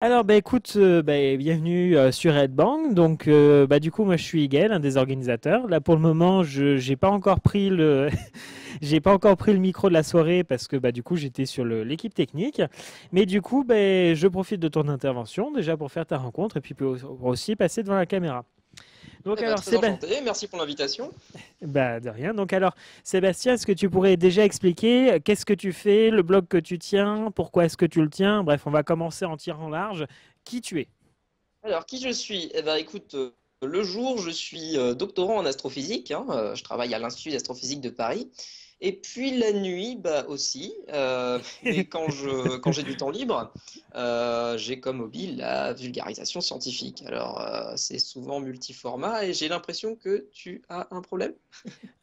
Alors, bah écoute, bienvenue sur Redbang. Donc, du coup, moi, je suis Higel, un des organisateurs. Là, pour le moment, je j'ai pas encore pris le, j'ai pas encore pris le micro de la soirée parce que, du coup, j'étais sur l'équipe technique. Mais du coup, je profite de ton intervention déjà pour faire ta rencontre et puis pour aussi passer devant la caméra. Donc, Eh ben, alors, très enchanté, merci pour l'invitation. De rien. Donc, alors, Sébastien, est-ce que tu pourrais déjà expliquer qu'est-ce que tu fais, le blog que tu tiens, pourquoi est-ce que tu le tiens? Bref, on va commencer en tirant large. Qui tu es? Alors, qui je suis? Eh ben, écoute, le jour, je suis doctorant en astrophysique, hein, je travaille à l'Institut d'astrophysique de Paris. Et puis la nuit, bah aussi, mais quand j'ai du temps libre, j'ai comme hobby la vulgarisation scientifique. Alors, c'est souvent multiformat et j'ai l'impression que tu as un problème.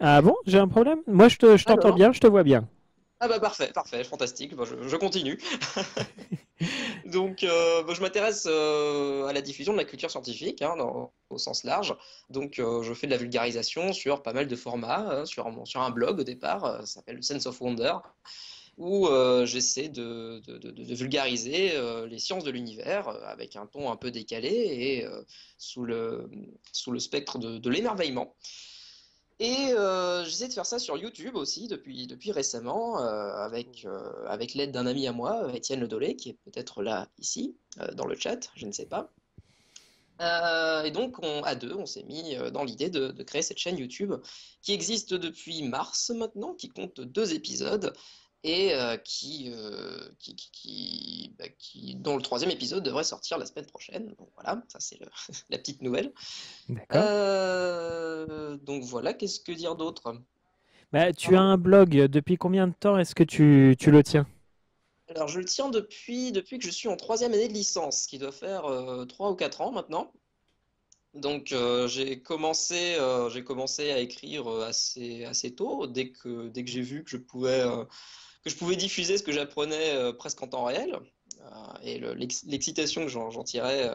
Ah bon, j'ai un problème? Moi, je t'entends Alors, bien, je te vois bien. ah bah parfait, parfait, fantastique, bah, je continue. Donc, je m'intéresse à la diffusion de la culture scientifique, hein, au sens large. Donc, je fais de la vulgarisation sur pas mal de formats, sur un blog au départ, ça s'appelle Sense of Wonder, où j'essaie de vulgariser les sciences de l'univers avec un ton un peu décalé et sous sous le spectre de l'émerveillement. Et j'essaie de faire ça sur YouTube aussi depuis récemment, avec l'aide d'un ami à moi, Étienne Le Dolé, qui est peut-être là, ici, dans le chat, je ne sais pas. Et donc, à deux, on s'est mis dans l'idée de créer cette chaîne YouTube qui existe depuis mars maintenant, qui compte deux épisodes et dont le troisième épisode devrait sortir la semaine prochaine. Donc voilà, ça c'est la petite nouvelle. D'accord. Donc voilà, qu'est-ce que dire d'autre? Bah, tu as Pardon? un blog. Depuis combien de temps est-ce que tu le tiens? Alors je le tiens depuis que je suis en troisième année de licence, ce qui doit faire 3 ou 4 ans maintenant. Donc j'ai commencé à écrire assez tôt, dès que j'ai vu que je pouvais diffuser ce que j'apprenais presque en temps réel. Et l'excitation que j'en tirais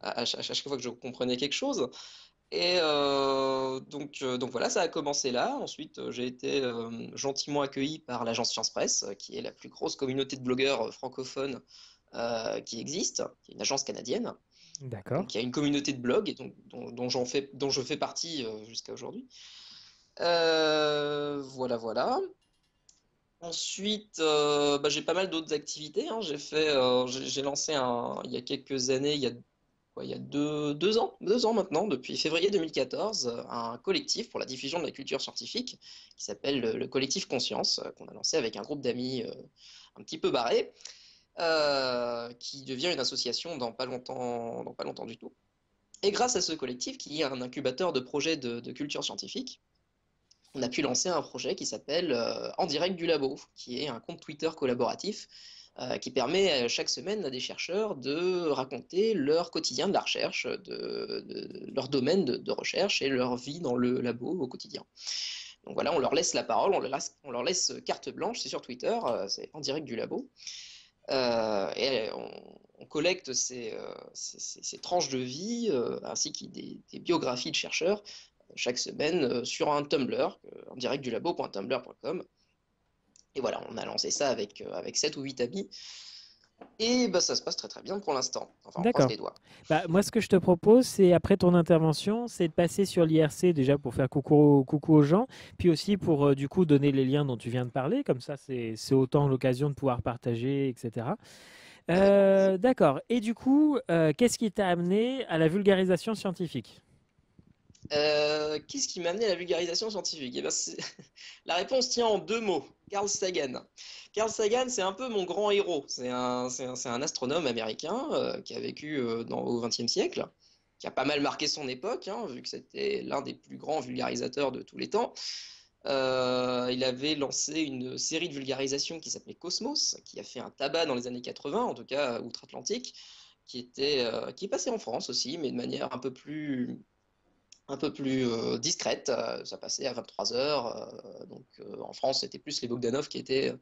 à chaque fois que je comprenais quelque chose. Et donc voilà, ça a commencé là. Ensuite, j'ai été gentiment accueilli par l'agence Science Presse, qui est la plus grosse communauté de blogueurs francophones qui existe, qui est une agence canadienne. D'accord. Donc il y a une communauté de blogs et dont je fais partie jusqu'à aujourd'hui. Voilà. Ensuite, j'ai pas mal d'autres activités, hein. J'ai lancé il y a quelques années, il y a 2 ans maintenant, depuis février 2014, un collectif pour la diffusion de la culture scientifique qui s'appelle le collectif Conscience, qu'on a lancé avec un groupe d'amis un petit peu barré, qui devient une association dans pas longtemps du tout. Et grâce à ce collectif, qui est un incubateur de projets de culture scientifique, on a pu lancer un projet qui s'appelle En direct du labo, qui est un compte Twitter collaboratif qui permet chaque semaine à des chercheurs de raconter leur quotidien de la recherche, leur domaine de recherche et leur vie dans le labo au quotidien. Donc voilà, on leur laisse la parole, on leur laisse carte blanche, c'est sur Twitter, c'est En direct du labo. Et on collecte ces tranches de vie ainsi que des biographies de chercheurs chaque semaine sur un Tumblr, en direct du labo.tumblr.com. Et voilà, on a lancé ça avec 7 ou 8 amis. Et bah, ça se passe très très bien pour l'instant. Enfin, on croise D'accord. les doigts. Bah, moi, ce que je te propose, c'est après ton intervention, c'est de passer sur l'IRC déjà pour faire coucou aux gens, puis aussi pour du coup donner les liens dont tu viens de parler. Comme ça, c'est autant l'occasion de pouvoir partager, etc. Avec grand plaisir. D'accord. Et du coup, qu'est-ce qui t'a amené à la vulgarisation scientifique? Qu'est-ce qui m'a amené à la vulgarisation scientifique? Eh ben, la réponse tient en deux mots. Carl Sagan. Carl Sagan, c'est un peu mon grand héros. C'est un astronome américain qui a vécu au XXe siècle, qui a pas mal marqué son époque, hein, vu que c'était l'un des plus grands vulgarisateurs de tous les temps. Il avait lancé une série de vulgarisation qui s'appelait Cosmos, qui a fait un tabac dans les années 80, en tout cas outre-Atlantique, qui est passé en France aussi, mais de manière un peu plus discrète. Ça passait à 23 heures. Donc en France, c'était plus les Bogdanov qui étaient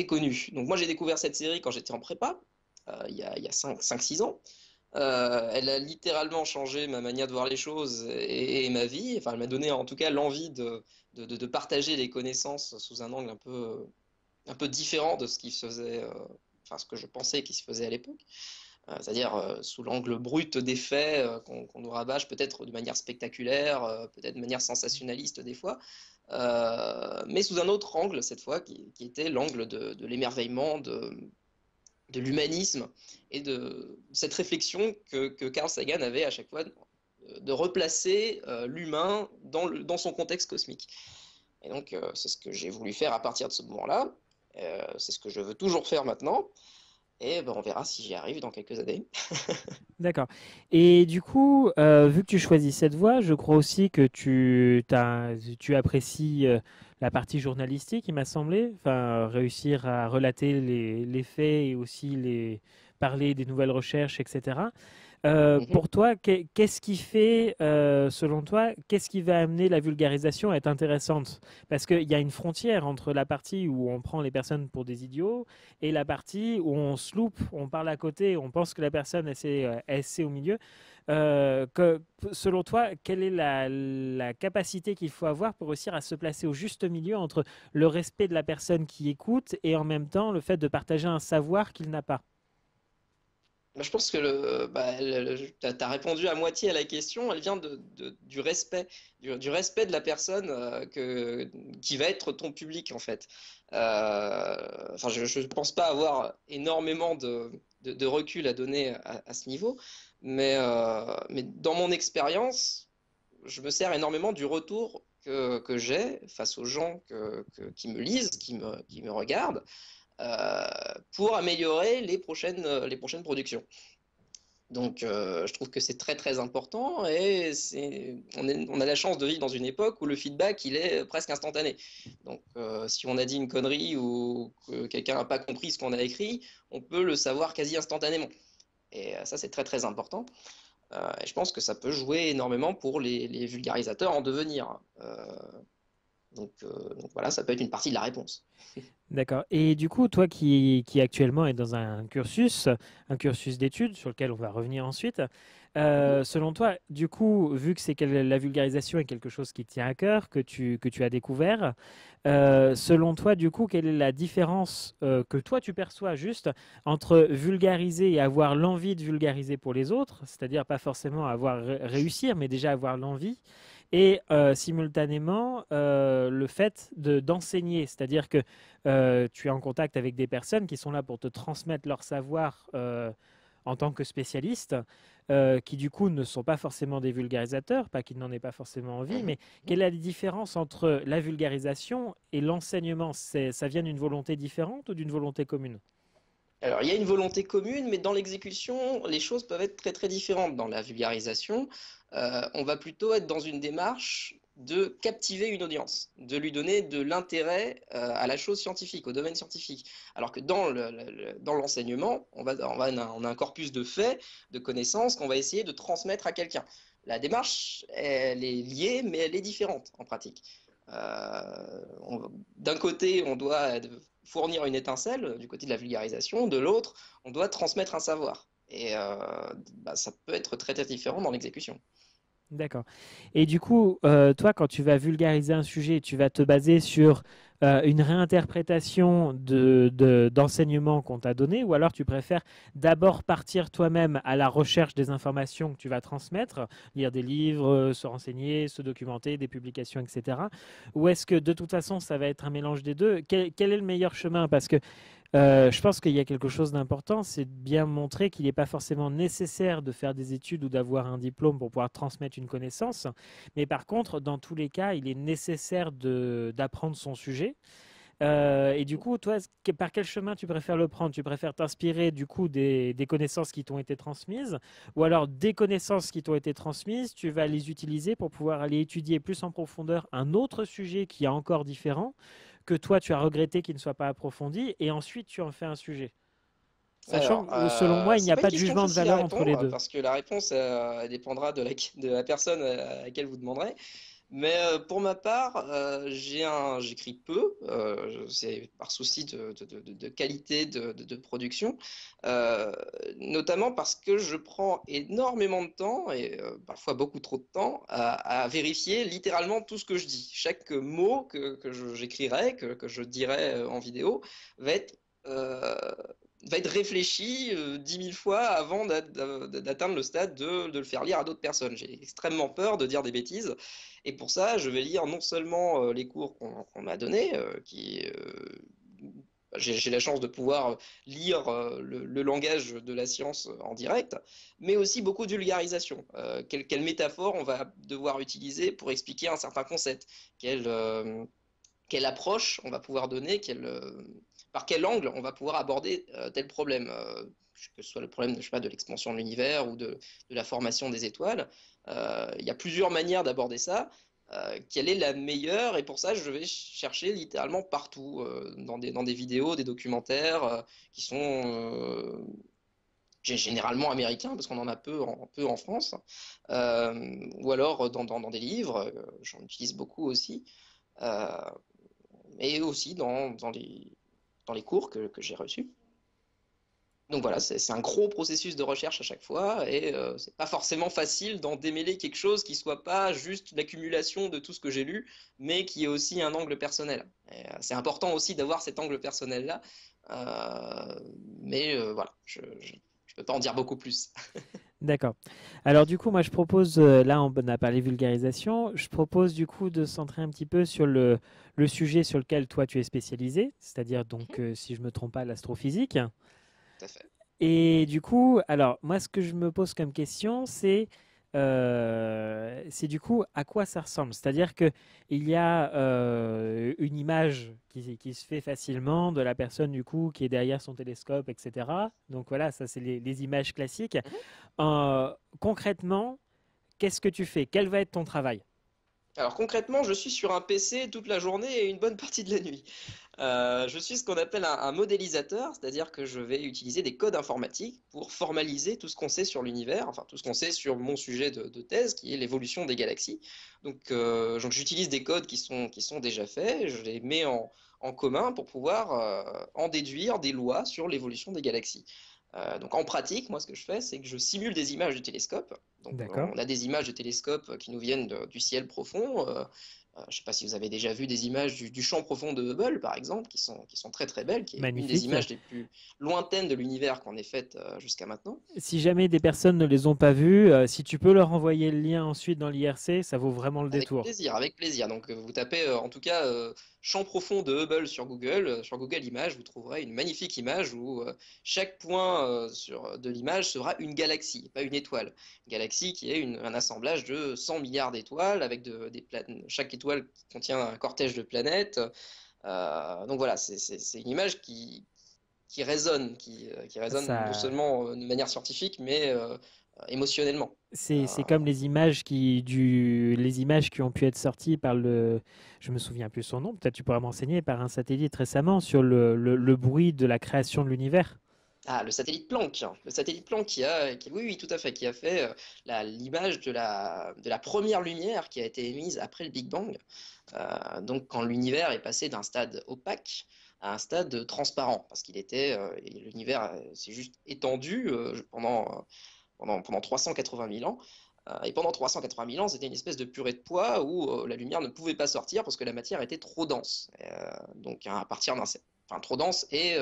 connus. Donc moi, j'ai découvert cette série quand j'étais en prépa, il y a 5-6 ans. Elle a littéralement changé ma manière de voir les choses et ma vie. Enfin, elle m'a donné en tout cas l'envie de partager les connaissances sous un angle un peu différent de ce qui se faisait, enfin ce que je pensais qui se faisait à l'époque, c'est-à-dire sous l'angle brut des faits qu'on nous rabâche peut-être de manière spectaculaire, peut-être de manière sensationnaliste des fois, mais sous un autre angle cette fois, qui était l'angle de l'émerveillement, de l'humanisme et de cette réflexion que Carl Sagan avait à chaque fois de replacer l'humain dans son contexte cosmique. Et donc, c'est ce que j'ai voulu faire à partir de ce moment-là. C'est ce que je veux toujours faire maintenant. Et ben, on verra si j'y arrive dans quelques années. D'accord. Et du coup, vu que tu choisis cette voie, je crois aussi que tu apprécies la partie journalistique, il m'a semblé. Enfin, réussir à relater les faits et aussi parler des nouvelles recherches, etc. Mhm. Pour toi, qu'est-ce qui fait, selon toi, qu'est-ce qui va amener la vulgarisation à être intéressante? Parce qu'il y a une frontière entre la partie où on prend les personnes pour des idiots et la partie où on se loupe, on parle à côté, on pense que la personne elle sait au milieu. Selon toi, quelle est la capacité qu'il faut avoir pour réussir à se placer au juste milieu entre le respect de la personne qui écoute et en même temps le fait de partager un savoir qu'il n'a pas? Je pense que tu as répondu à moitié à la question. Elle vient du respect, du respect de la personne qui va être ton public, en fait. Enfin, je ne pense pas avoir énormément de recul à donner à ce niveau, mais dans mon expérience, je me sers énormément du retour que j'ai face aux gens qui me lisent, qui me regardent, euh, pour améliorer les prochaines productions. Donc, je trouve que c'est très très important et on a la chance de vivre dans une époque où le feedback il est presque instantané. Donc, si on a dit une connerie ou que quelqu'un n'a pas compris ce qu'on a écrit, on peut le savoir quasi instantanément. Et ça, c'est très très important. Et je pense que ça peut jouer énormément pour les vulgarisateurs en devenir. Donc voilà, ça peut être une partie de la réponse. D'accord. Et du coup, toi qui actuellement est dans un cursus d'études sur lequel on va revenir ensuite, Mhm. selon toi, du coup, vu que la vulgarisation est quelque chose qui te tient à cœur, que tu as découvert, selon toi, du coup, quelle est la différence que toi tu perçois juste entre vulgariser et avoir l'envie de vulgariser pour les autres, c'est-à-dire pas forcément avoir réussir, mais déjà avoir l'envie, et simultanément le fait d'enseigner, c'est-à-dire que tu es en contact avec des personnes qui sont là pour te transmettre leur savoir en tant que spécialiste, qui du coup ne sont pas forcément des vulgarisateurs, pas qu'ils n'en aient pas forcément envie, Mhm. mais quelle est la différence entre la vulgarisation et l'enseignement? Ça vient d'une volonté différente ou d'une volonté commune? Alors, il y a une volonté commune, mais dans l'exécution, les choses peuvent être très très différentes. Dans la vulgarisation, on va plutôt être dans une démarche de captiver une audience, de lui donner de l'intérêt à la chose scientifique, au domaine scientifique. Alors que dans l'enseignement, on a un corpus de faits, de connaissances qu'on va essayer de transmettre à quelqu'un. La démarche, elle est liée, mais elle est différente en pratique. D'un côté, on doit fournir une étincelle du côté de la vulgarisation, de l'autre, on doit transmettre un savoir. Et ça peut être très, très différent dans l'exécution. D'accord. Et du coup, toi, quand tu vas vulgariser un sujet, tu vas te baser sur une réinterprétation d'enseignements qu'on t'a donné, ou alors tu préfères d'abord partir toi-même à la recherche des informations que tu vas transmettre, lire des livres, se renseigner, se documenter, des publications, etc. Ou est-ce que de toute façon, ça va être un mélange des deux? Quel est le meilleur chemin? Parce que je pense qu'il y a quelque chose d'important, c'est de bien montrer qu'il n'est pas forcément nécessaire de faire des études ou d'avoir un diplôme pour pouvoir transmettre une connaissance. Mais par contre, dans tous les cas, il est nécessaire d'apprendre son sujet. Et du coup, toi, par quel chemin tu préfères le prendre? Tu préfères t'inspirer du coup des connaissances qui t'ont été transmises, ou alors des connaissances qui t'ont été transmises, tu vas les utiliser pour pouvoir aller étudier plus en profondeur un autre sujet qui est encore différent, que toi tu as regretté qu'il ne soit pas approfondi, et ensuite tu en fais un sujet. Sachant Alors, que selon moi, il n'y c'est a pas une pas de question jugement de facile à valeur entre les répondre deux. parce que la réponse elle dépendra de la personne à laquelle vous demanderez. Mais pour ma part, j'écris peu, c'est par souci de qualité de production, euh, notamment parce que je prends énormément de temps, et parfois beaucoup trop de temps, à vérifier littéralement tout ce que je dis. Chaque mot j'écrirai, que je dirai en vidéo, va être va être réfléchi 10 000 fois avant d'atteindre le stade de le faire lire à d'autres personnes. J'ai extrêmement peur de dire des bêtises. Et pour ça, je vais lire non seulement les cours qu'on m'a donnés, j'ai la chance de pouvoir lire le langage de la science en direct, mais aussi beaucoup de vulgarisation. Quelle métaphore on va devoir utiliser pour expliquer un certain concept? Quelle approche on va pouvoir donner? Par quel angle on va pouvoir aborder tel problème? Que ce soit le problème je sais pas, de l'expansion de l'univers ou de la formation des étoiles. Il y a plusieurs manières d'aborder ça. Quelle est la meilleure? Et pour ça, je vais chercher littéralement partout, dans des vidéos, des documentaires qui sont généralement américains, parce qu'on en a peu en France, ou alors dans des livres, j'en utilise beaucoup aussi, euh, et aussi dans les cours que j'ai reçus. Donc voilà, c'est un gros processus de recherche à chaque fois et c'est pas forcément facile d'en démêler quelque chose qui soit pas juste l'accumulation de tout ce que j'ai lu, mais qui ait aussi un angle personnel. C'est important aussi d'avoir cet angle personnel-là, mais voilà, je peux pas en dire beaucoup plus. D'accord. Alors du coup, moi je propose, là on a parlé vulgarisation, je propose du coup de centrer un petit peu sur le sujet sur lequel toi tu es spécialisé, c'est-à-dire donc, si je me trompe pas, l'astrophysique. Tout à fait. Et du coup, alors moi ce que je me pose comme question, c'est du coup à quoi ça ressemble. C'est-à-dire que il y a une image qui se fait facilement de la personne du coup qui est derrière son télescope, etc. Donc voilà, ça c'est les images classiques. Mhm. Concrètement, qu'est-ce que tu fais? Quel va être ton travail? Alors concrètement, je suis sur un PC toute la journée et une bonne partie de la nuit. Je suis ce qu'on appelle un modélisateur, c'est-à-dire que je vais utiliser des codes informatiques pour formaliser tout ce qu'on sait sur l'univers, enfin tout ce qu'on sait sur mon sujet de thèse, qui est l'évolution des galaxies. Donc j'utilise des codes qui sont déjà faits, je les mets en commun pour pouvoir en déduire des lois sur l'évolution des galaxies. Donc en pratique, moi ce que je fais, c'est que je simule des images du télescope. Donc D'accord. on a des images de télescope qui nous viennent du ciel profond. Je ne sais pas si vous avez déjà vu des images du champ profond de Hubble, par exemple, qui sont très très belles, qui est une des Magnifique. images les plus lointaines de l'univers qu'on ait faites jusqu'à maintenant. Si jamais des personnes ne les ont pas vues, si tu peux leur envoyer le lien ensuite dans l'IRC, ça vaut vraiment le Avec détour. plaisir, avec plaisir. Donc vous tapez en tout cas champ profond de Hubble sur Google Images, vous trouverez une magnifique image où chaque point de l'image sera une galaxie, pas une étoile. Une galaxie qui est un assemblage de 100 milliards d'étoiles, avec chaque étoile qui contient un cortège de planètes. Donc voilà, c'est une image qui résonne, qui résonne non Ça, seulement de manière scientifique, mais émotionnellement. Euh, c'est comme les images qui ont pu être sorties par je me souviens plus son nom, peut-être tu pourras m'enseigner, par un satellite récemment sur le bruit de la création de l'univers. Ah, le satellite Planck. Le satellite Planck oui, oui, tout à fait, qui a fait l'image de la première lumière qui a été émise après le Big Bang. Donc, quand l'univers est passé d'un stade opaque à un stade transparent, parce et l'univers s'est juste étendu pendant 380 000 ans. Et pendant 380 000 ans, c'était une espèce de purée de poids où la lumière ne pouvait pas sortir parce que la matière était trop dense. Donc, à partir enfin, trop dense et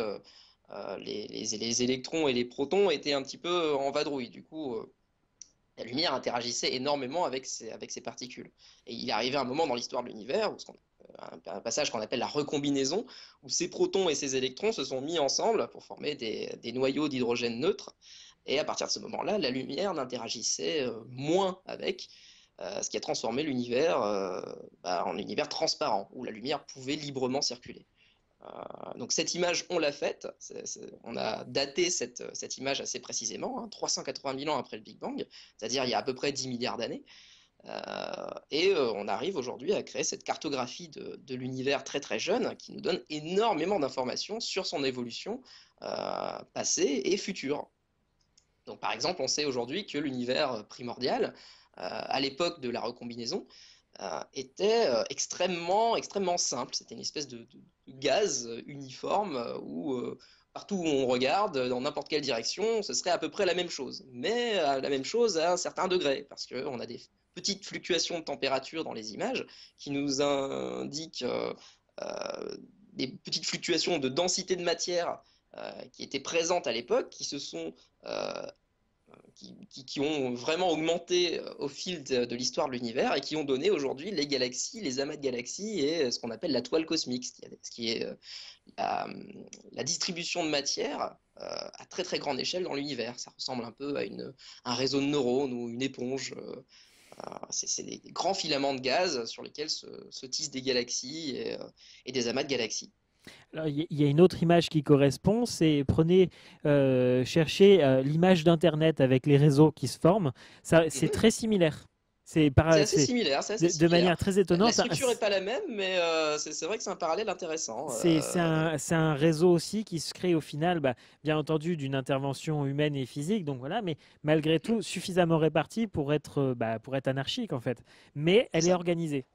les électrons et les protons étaient un petit peu en vadrouille. Du coup, la lumière interagissait énormément avec ces particules. Et il est arrivé un moment dans l'histoire de l'univers, un passage qu'on appelle la recombinaison, où ces protons et ces électrons se sont mis ensemble pour former des noyaux d'hydrogène neutres. Et à partir de ce moment-là, la lumière n'interagissait moins avec, ce qui a transformé l'univers en univers transparent, où la lumière pouvait librement circuler. Donc cette image, on l'a faite, on a daté cette image assez précisément, 380 000 ans après le Big Bang, c'est-à-dire il y a à peu près 10 milliards d'années. On arrive aujourd'hui à créer cette cartographie de l'univers très très jeune qui nous donne énormément d'informations sur son évolution passée et future. Donc par exemple, on sait aujourd'hui que l'univers primordial, à l'époque de la recombinaison, était extrêmement simple. C'était une espèce de gaz uniforme où partout où on regarde, dans n'importe quelle direction, ce serait à peu près la même chose. Mais la même chose à un certain degré, parce qu'on a des petites fluctuations de température dans les images qui nous indiquent des petites fluctuations de densité de matière qui étaient présentes à l'époque, qui ont vraiment augmenté au fil de l'histoire de l'univers et qui ont donné aujourd'hui les galaxies, les amas de galaxies et ce qu'on appelle la toile cosmique, ce qui est la, la distribution de matière à très très grande échelle dans l'univers. Ça ressemble un peu à un réseau de neurones ou une éponge. C'est des grands filaments de gaz sur lesquels se tissent des galaxies et des amas de galaxies. Alors, il y a une autre image qui correspond, c'est prenez, cherchez l'image d'Internet avec les réseaux qui se forment. Ça, c'est Mhm. très similaire. C'est assez C'est similaire, c'est assez de similaire. manière très La étonnante. structure n'est pas la même, mais c'est vrai que c'est un parallèle intéressant. C'est un réseau aussi qui se crée au final, bah, bien entendu, d'une intervention humaine et physique, donc voilà, mais malgré tout suffisamment répartie pour être anarchique en fait. Mais C'est elle est ça, organisée.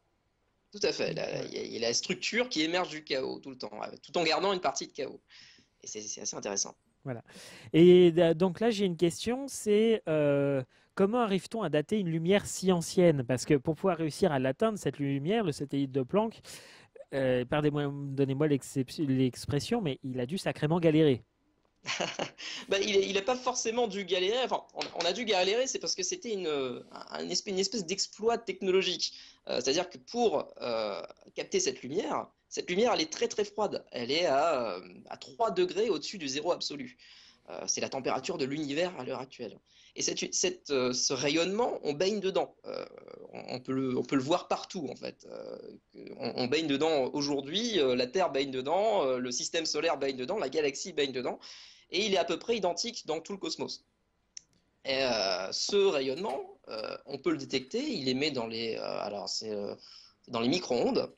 tout à fait. Voilà. Il y a la structure qui émerge du chaos tout le temps, tout en gardant une partie de chaos. Et c'est assez intéressant. Voilà. Et donc là, j'ai une question, c'est comment arrive-t-on à dater une lumière si ancienne? Parce que pour pouvoir réussir à l'atteindre, cette lumière, le satellite de Planck, pardonnez-moi, donnez-moi l'expression, mais il a dû sacrément galérer. Bah, il n'a pas forcément dû galérer. Enfin, on a dû galérer, c'est parce que c'était une espèce d'exploit technologique. C'est-à-dire que pour capter cette lumière, elle est très très froide. Elle est à 3 degrés au-dessus du zéro absolu. C'est la température de l'univers à l'heure actuelle. Et ce rayonnement, on baigne dedans. On peut le voir partout, en fait. On baigne dedans aujourd'hui, la Terre baigne dedans, le système solaire baigne dedans, la galaxie baigne dedans, et il est à peu près identique dans tout le cosmos. Et ce rayonnement, on peut le détecter, il émet dans les micro-ondes,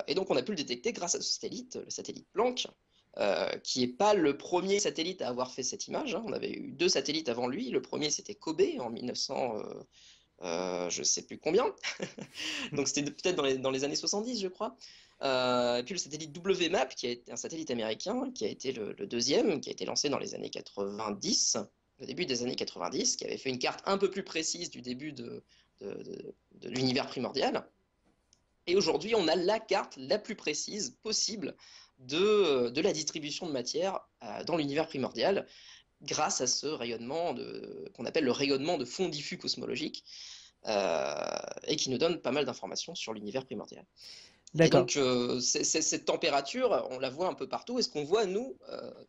et donc on a pu le détecter grâce à ce satellite, le satellite Planck, qui n'est pas le premier satellite à avoir fait cette image, hein. On avait eu 2 satellites avant lui. Le premier, c'était Kobe en 1900, je ne sais plus combien. Donc c'était peut-être dans les années 70, je crois. Et puis le satellite WMAP, qui est un satellite américain, qui a été le deuxième, qui a été lancé dans les années 90, au début des années 90, qui avait fait une carte un peu plus précise du début de l'univers primordial. Et aujourd'hui, on a la carte la plus précise possible de la distribution de matière dans l'univers primordial grâce à ce rayonnement qu'on appelle le rayonnement de fond diffus cosmologique et qui nous donne pas mal d'informations sur l'univers primordial. Et D'accord. donc, cette température, on la voit un peu partout. Et ce qu'on voit, nous,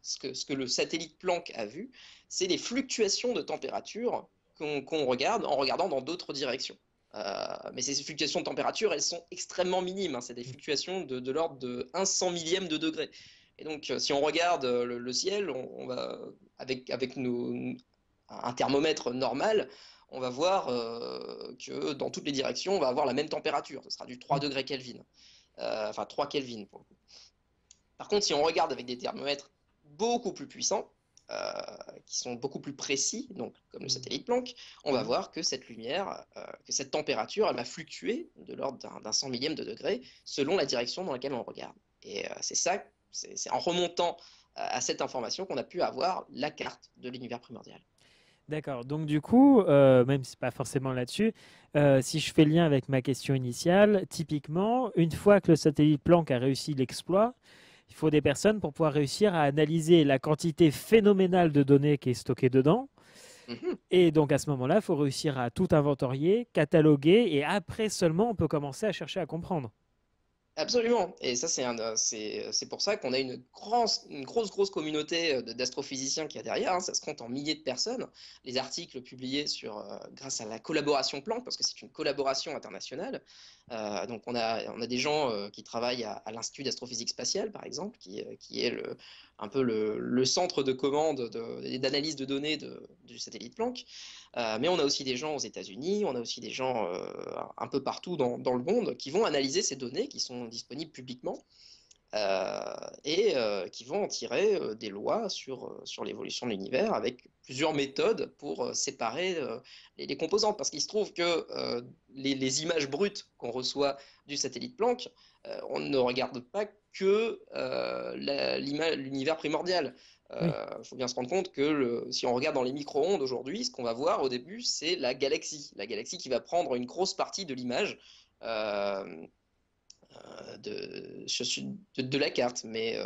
ce que le satellite Planck a vu, c'est les fluctuations de température qu'on regarde en regardant dans d'autres directions. Mais ces fluctuations de température, elles sont extrêmement minimes, hein. C'est des fluctuations de l'ordre de 1 millième de degré. Et donc, si on regarde le ciel, on va, avec un thermomètre normal, on va voir que dans toutes les directions, on va avoir la même température. Ce sera du 3 degrés Kelvin. Enfin 3 Kelvin pour le coup. Par contre, si on regarde avec des thermomètres beaucoup plus puissants, qui sont beaucoup plus précis, donc comme le satellite Planck, on va voir que cette lumière, que cette température, elle va fluctuer de l'ordre d'un 100 millième de degré selon la direction dans laquelle on regarde. Et c'est en remontant à cette information qu'on a pu avoir la carte de l'univers primordial. D'accord. Donc du coup, même si c'est pas forcément là-dessus, si je fais le lien avec ma question initiale, typiquement, une fois que le satellite Planck a réussi l'exploit, il faut des personnes pour pouvoir réussir à analyser la quantité phénoménale de données qui est stockée dedans. Mhm. Et donc à ce moment-là, il faut réussir à tout inventorier, cataloguer, et après seulement on peut commencer à chercher à comprendre. Absolument. Et ça, c'est pour ça qu'on a une grosse communauté d'astrophysiciens qui y a derrière, hein. Ça se compte en milliers de personnes. Les articles publiés grâce à la collaboration Planck, parce que c'est une collaboration internationale. Donc, on a des gens qui travaillent à l'Institut d'astrophysique spatiale, par exemple, qui est un peu le centre de commande et d'analyse de données du satellite Planck. Mais on a aussi des gens aux États-Unis, on a aussi des gens un peu partout dans le monde qui vont analyser ces données qui sont disponibles publiquement et qui vont en tirer des lois sur l'évolution de l'univers avec plusieurs méthodes pour séparer les composantes. Parce qu'il se trouve que les images brutes qu'on reçoit du satellite Planck, on ne regarde pas que l'univers primordial. Oui. Faut bien se rendre compte que si on regarde dans les micro-ondes aujourd'hui, ce qu'on va voir au début, c'est la galaxie qui va prendre une grosse partie de l'image de la carte. Mais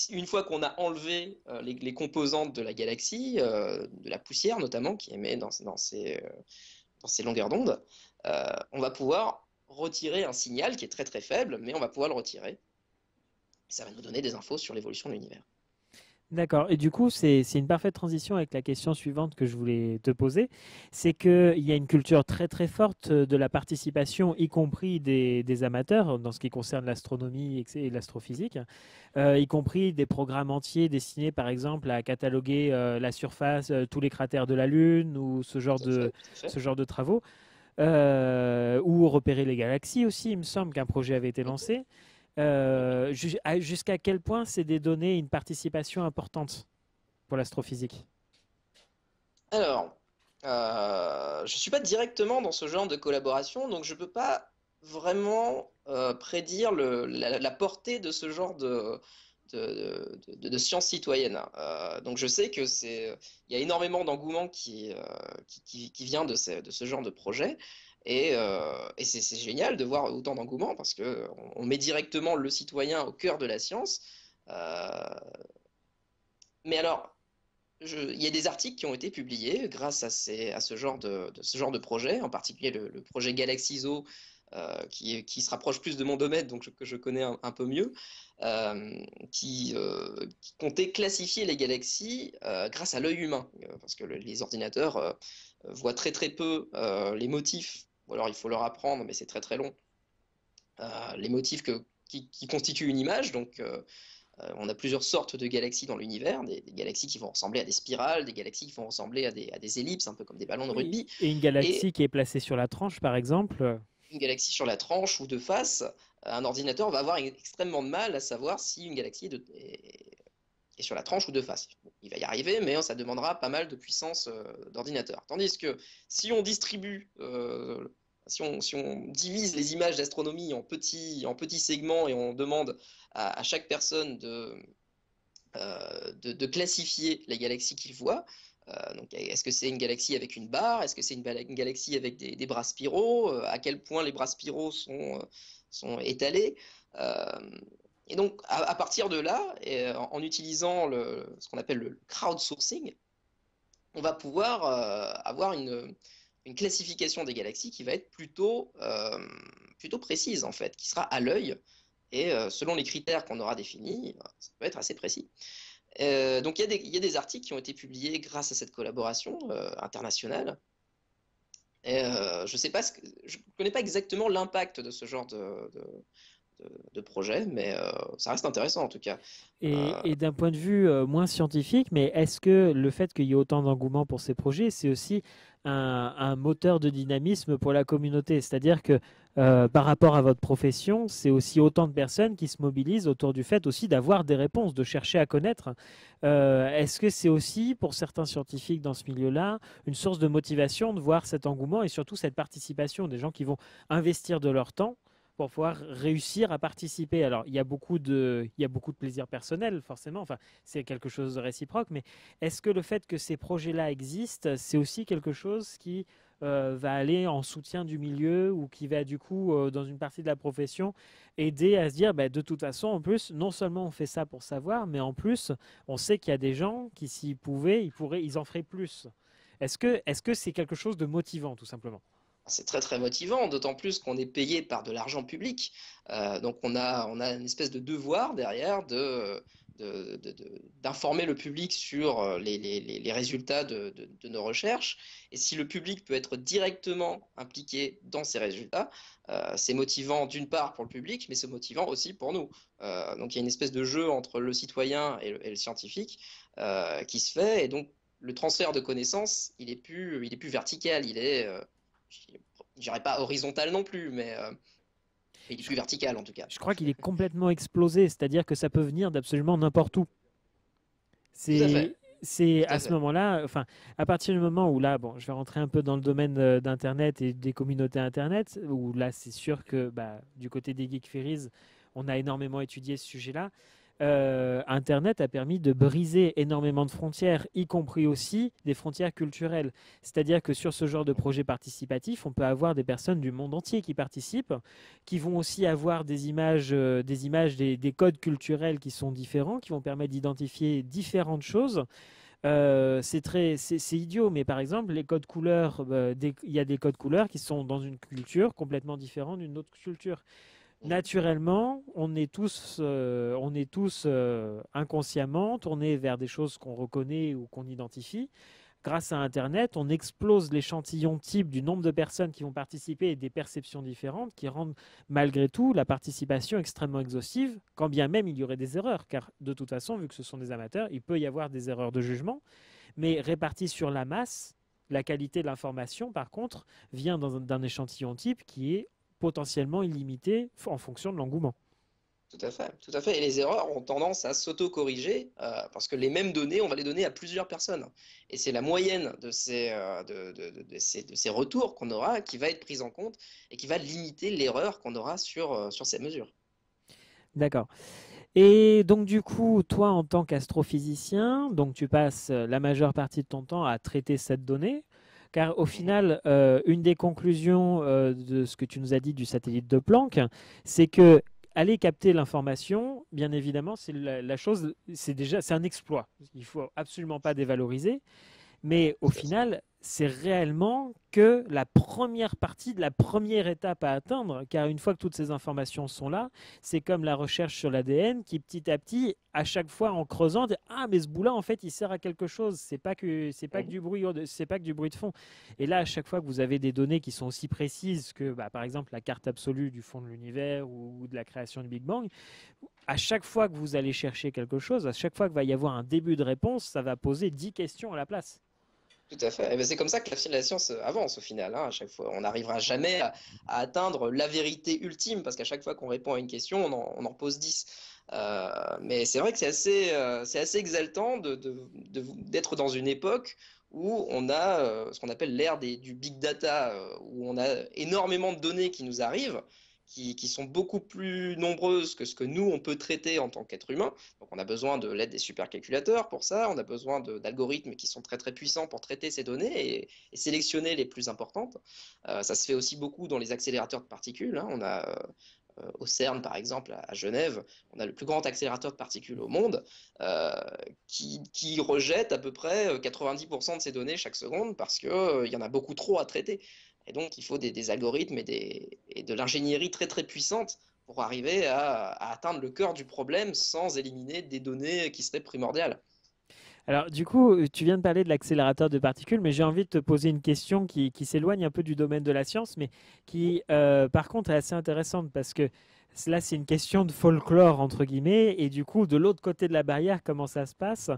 une fois qu'on a enlevé les composantes de la galaxie, de la poussière notamment, qui émet dans ces longueurs d'onde, on va pouvoir retirer un signal qui est très très faible, mais on va pouvoir le retirer. Ça va nous donner des infos sur l'évolution de l'univers. D'accord. Et du coup, c'est une parfaite transition avec la question suivante que je voulais te poser. C'est qu'il y a une culture très très forte de la participation, y compris des amateurs, dans ce qui concerne l'astronomie et l'astrophysique, y compris des programmes entiers destinés par exemple à cataloguer la surface, tous les cratères de la Lune ou Tout à fait, tout à fait. ce genre de travaux, ou repérer les galaxies aussi. Il me semble qu'un projet avait été Mhm. lancé. Jusqu'à quel point c'est des données, une participation importante pour l'astrophysique? Alors, je ne suis pas directement dans ce genre de collaboration, donc je ne peux pas vraiment prédire la portée de ce genre de science citoyenne. Donc je sais que il y a énormément d'engouement qui vient de ce genre de projet. Et c'est génial de voir autant d'engouement parce que on met directement le citoyen au cœur de la science. Euh, mais alors, il y a des articles qui ont été publiés grâce à ce genre de projet, en particulier le projet Galaxizo, qui se rapproche plus de mon domaine, donc que je connais un peu mieux, qui comptait classifier les galaxies grâce à l'œil humain, parce que les ordinateurs voient très très peu les motifs, ou alors il faut leur apprendre, mais c'est très très long, les motifs qui constituent une image, donc on a plusieurs sortes de galaxies dans l'univers, des galaxies qui vont ressembler à des spirales, des galaxies qui vont ressembler à des ellipses, un peu comme des ballons de Oui. rugby, Et une et galaxie qui est placée sur la tranche, par exemple. une galaxie sur la tranche ou de face, un ordinateur va avoir extrêmement de mal à savoir si une galaxie est sur la tranche ou de face. Bon, il va y arriver, mais ça demandera pas mal de puissance d'ordinateur. Tandis que si on distribue, si on divise les images d'astronomie en petits segments et on demande à chaque personne de classifier les galaxies qu'il voit. Donc, est-ce que c'est une galaxie avec une barre? Est-ce que c'est une galaxie avec des bras spiraux? À quel point les bras spiraux sont étalés? Euh, et donc, à partir de là, en utilisant ce qu'on appelle le crowdsourcing, on va pouvoir avoir une classification des galaxies qui va être plutôt précise, en fait, qui sera à l'œil. Et selon les critères qu'on aura définis, ça peut être assez précis. Donc il y a des articles qui ont été publiés grâce à cette collaboration internationale. Et je ne connais pas exactement l'impact de ce genre de projet, mais ça reste intéressant en tout cas. Euh, Et d'un point de vue moins scientifique, mais est-ce que le fait qu'il y ait autant d'engouement pour ces projets, c'est aussi un moteur de dynamisme pour la communauté? C'est-à-dire que par rapport à votre profession, c'est aussi autant de personnes qui se mobilisent autour du fait aussi d'avoir des réponses, de chercher à connaître. Est-ce que c'est aussi, pour certains scientifiques dans ce milieu-là, une source de motivation de voir cet engouement et surtout cette participation des gens qui vont investir de leur temps pour pouvoir réussir à participer. Alors, il y a beaucoup de plaisir personnel, forcément. Enfin, c'est quelque chose de réciproque. Mais est-ce que le fait que ces projets-là existent, c'est aussi quelque chose qui va aller en soutien du milieu ou qui va, du coup, dans une partie de la profession, aider à se dire, bah, de toute façon, en plus, non seulement on fait ça pour savoir, mais en plus, on sait qu'il y a des gens qui, s'ils pouvaient, ils en feraient plus. Est-ce que c'est quelque chose de motivant, tout simplement? C'est très très motivant, d'autant plus qu'on est payé par de l'argent public. Donc on a une espèce de devoir derrière d'informer le public sur les résultats de nos recherches. Et si le public peut être directement impliqué dans ces résultats, c'est motivant d'une part pour le public, mais c'est motivant aussi pour nous. Donc il y a une espèce de jeu entre le citoyen et le scientifique qui se fait. Et donc le transfert de connaissances, il est plus vertical, je dirais pas horizontal non plus, mais il est Je, plus vertical en tout cas. je crois qu'il est complètement explosé, c'est-à-dire que ça peut venir d'absolument n'importe où. Tout à C'est, fait, c'est tout à à ce fait. moment-là, enfin, à partir du moment où là, bon, je vais rentrer un peu dans le domaine d'Internet et des communautés Internet, où là, c'est sûr que bah, du côté des Geek Ferries, on a énormément étudié ce sujet-là. Internet a permis de briser énormément de frontières, y compris aussi des frontières culturelles. C'est-à-dire que sur ce genre de projet participatif, on peut avoir des personnes du monde entier qui participent, qui vont aussi avoir des codes culturels qui sont différents, qui vont permettre d'identifier différentes choses. C'est idiot, mais par exemple, les codes couleurs, il y a des codes couleurs qui sont dans une culture complètement différente d'une autre culture. Naturellement, on est tous inconsciemment tournés vers des choses qu'on reconnaît ou qu'on identifie. Grâce à Internet, on explose l'échantillon type du nombre de personnes qui vont participer et des perceptions différentes qui rendent malgré tout la participation extrêmement exhaustive, quand bien même il y aurait des erreurs, car de toute façon, vu que ce sont des amateurs, il peut y avoir des erreurs de jugement, mais réparties sur la masse, la qualité de l'information, par contre, vient d'un échantillon type qui est potentiellement illimité en fonction de l'engouement. Tout à fait, tout à fait. Et les erreurs ont tendance à s'auto-corriger parce que les mêmes données, on va les donner à plusieurs personnes. Et c'est la moyenne de ces retours qu'on aura qui va être prise en compte et qui va limiter l'erreur qu'on aura sur ces mesures. D'accord. Et donc du coup, toi en tant qu'astrophysicien, donc tu passes la majeure partie de ton temps à traiter cette donnée, car au Mhm. final, une des conclusions de ce que tu nous as dit du satellite de Planck, c'est que aller capter l'information, bien évidemment, c'est la chose, c'est un exploit. Il faut absolument pas dévaloriser. Mais au Tout à fait. final, c'est réellement que la première partie de la première étape à atteindre, car une fois que toutes ces informations sont là, c'est comme la recherche sur l'ADN qui petit à petit, à chaque fois en creusant, dit, ah mais ce bout-là en fait il sert à quelque chose, c'est pas que Mhm. du bruit, c'est pas que du bruit de fond. Et là à chaque fois que vous avez des données qui sont aussi précises que bah, par exemple la carte absolue du fond de l'univers ou de la création du Big Bang, à chaque fois que vous allez chercher quelque chose, à chaque fois qu'il va y avoir un début de réponse, ça va poser 10 questions à la place. Tout à fait. Et ben, c'est comme ça que la science avance au final, hein. À chaque fois, on n'arrivera jamais à atteindre la vérité ultime parce qu'à chaque fois qu'on répond à une question, on en pose 10. Mais c'est vrai que c'est assez exaltant d'être dans une époque où on a ce qu'on appelle l'ère du big data, où on a énormément de données qui nous arrivent, qui sont beaucoup plus nombreuses que ce que nous, on peut traiter en tant qu'être humain. Donc on a besoin de l'aide des supercalculateurs pour ça, on a besoin d'algorithmes qui sont très très puissants pour traiter ces données et sélectionner les plus importantes. Ça se fait aussi beaucoup dans les accélérateurs de particules, hein. On a au CERN par exemple à Genève, on a le plus grand accélérateur de particules au monde euh, qui rejette à peu près 90% de ces données chaque seconde parce qu'il y en a beaucoup trop à traiter. Et donc il faut des algorithmes et de l'ingénierie très très puissante pour arriver à atteindre le cœur du problème sans éliminer des données qui seraient primordiales. Alors, du coup, tu viens de parler de l'accélérateur de particules, mais j'ai envie de te poser une question qui s'éloigne un peu du domaine de la science, mais qui, par contre, est assez intéressante parce que là, c'est une question de folklore, entre guillemets, et du coup, de l'autre côté de la barrière, comment ça se passe?